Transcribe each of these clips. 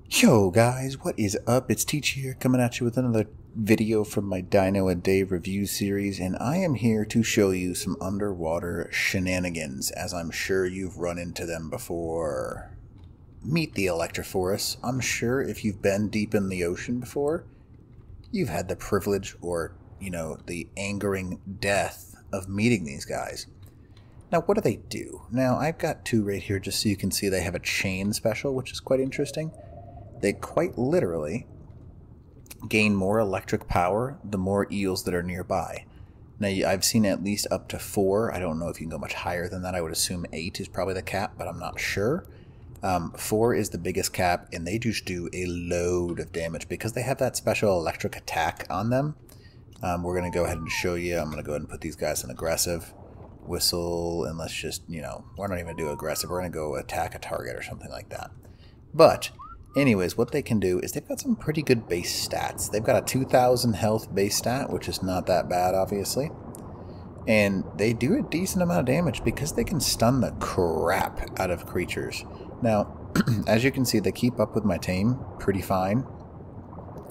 Yo guys, what is up? It's Teach here, coming at you with another video from my Dino a Day review series, and I am here to show you some underwater shenanigans, as I'm sure you've run into them before. Meet the Electrophorus. I'm sure if you've been deep in the ocean before, you've had the privilege or, the angering death of meeting these guys. Now, what do they do? Now, I've got two right here just so you can see they have a chain special, which is quite interesting. They quite literally gain more electric power the more eels that are nearby. Now, I've seen at least up to 4. I don't know if you can go much higher than that. I would assume 8 is probably the cap, but I'm not sure. 4 is the biggest cap, and they just do a load of damage because they have that special electric attack on them. We're going to go ahead and show you. I'm going to go ahead and put these guys in aggressive. Whistle, and let's just, we're not even going to do aggressive. We're going to go attack a target or something like that. But anyways, what they can do is they've got some pretty good base stats. They've got a 2,000 health base stat, which is not that bad, obviously. And they do a decent amount of damage because they can stun the crap out of creatures. Now, as you can see, they keep up with my tame pretty fine.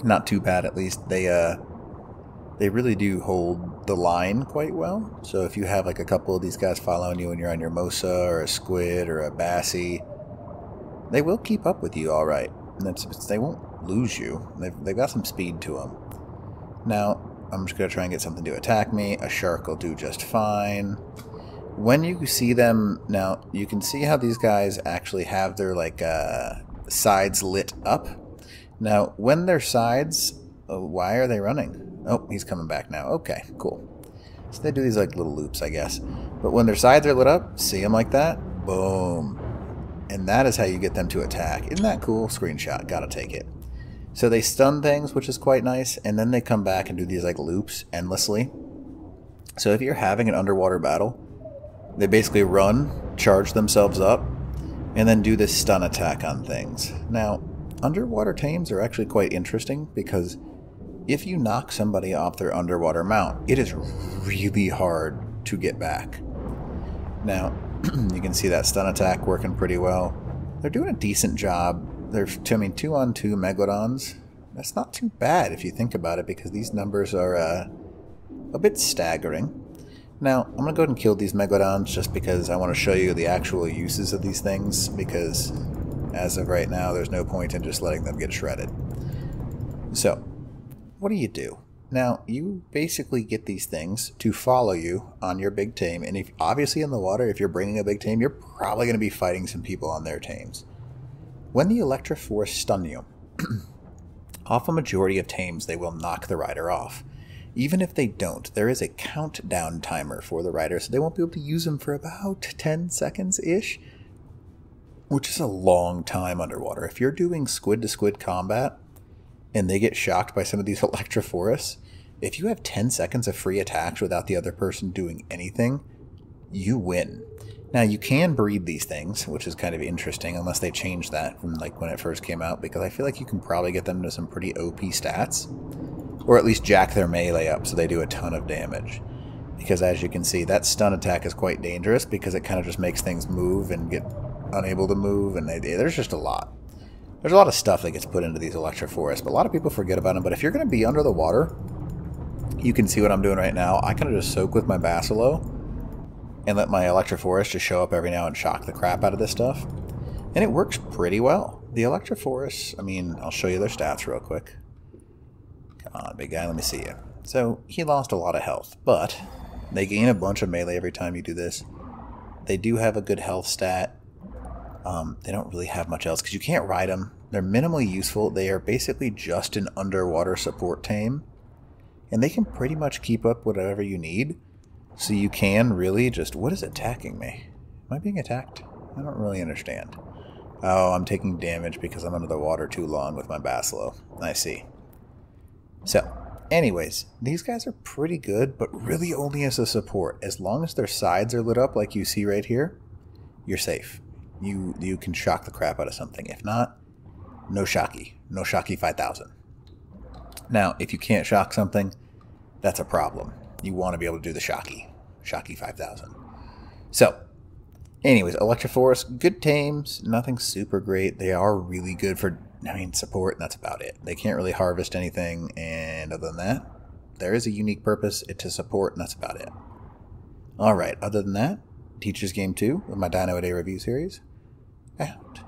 Not too bad, at least. They really do hold the line quite well. So if you have like a couple of these guys following you and you're on your Mosa or a Squid or a Bassie, they will keep up with you all right. And they won't lose you. They've got some speed to them. Now, I'm just going to try and get something to attack me. A shark will do just fine. When you see them, now you can see how these guys actually have their sides lit up. Now, when their sides, why are they running? Oh, he's coming back now. Okay, cool. So they do these like little loops, I guess. But when their sides are lit up, see them like that? Boom. And that is how you get them to attack. Isn't that cool? Screenshot. Gotta take it. So they stun things, which is quite nice. And then they come back and do these like loops endlessly. So if you're having an underwater battle, they basically run, charge themselves up, and then do this stun attack on things. Now, underwater tames are actually quite interesting because if you knock somebody off their underwater mount, it is really hard to get back. Now, you can see that stun attack working pretty well. They're doing a decent job. There's, 2-on-2 Megalodons. That's not too bad if you think about it, because these numbers are a bit staggering. Now, I'm going to go ahead and kill these Megalodons just because I want to show you the actual uses of these things, because as of right now, there's no point in just letting them get shredded. So, what do? Now, you basically get these things to follow you on your big tame, and if obviously in the water, if you're bringing a big tame, you're probably going to be fighting some people on their tames. When the Electrophorus stun you, off a majority of tames, they will knock the rider off. Even if they don't, there is a countdown timer for the rider, so they won't be able to use them for about 10 seconds-ish, which is a long time underwater. If you're doing squid-to-squid combat, and they get shocked by some of these Electrophorus, if you have 10 seconds of free attacks without the other person doing anything, you win. Now, you can breed these things, which is kind of interesting, unless they change that from like when it first came out, because I feel like you can probably get them to some pretty OP stats, or at least jack their melee up so they do a ton of damage. Because as you can see, that stun attack is quite dangerous because it kind of just makes things move and get unable to move, and there's just a lot. There's a lot of stuff that gets put into these Electrophorus, but a lot of people forget about them. But if you're going to be under the water, you can see what I'm doing right now. I kind of just soak with my Basilo and let my Electrophorus just show up every now and shock the crap out of this stuff. And it works pretty well. The Electrophorus, I'll show you their stats real quick. Come on, big guy, let me see you. So, he lost a lot of health, but they gain a bunch of melee every time you do this. They do have a good health stat. They don't really have much else because you can't ride them. They're minimally useful. They are basically just an underwater support tame. And they can pretty much keep up whatever you need. So you can really just... What is attacking me? Am I being attacked? I don't really understand. Oh, I'm taking damage because I'm under the water too long with my Basilo. I see. So, anyways, these guys are pretty good, but really only as a support. As long as their sides are lit up like you see right here, you're safe. You can shock the crap out of something. If not, no shocky. No shocky 5000. Now, if you can't shock something, that's a problem. You want to be able to do the shocky 5000. So, Anyways, Electrophorus, good tames, nothing super great. They are really good for, support, and that's about it. They can't really harvest anything, and other than that, there is a unique purpose to support, and that's about it. Alright, other than that, Teacher's Game 2 of my Dino a Day review series, out.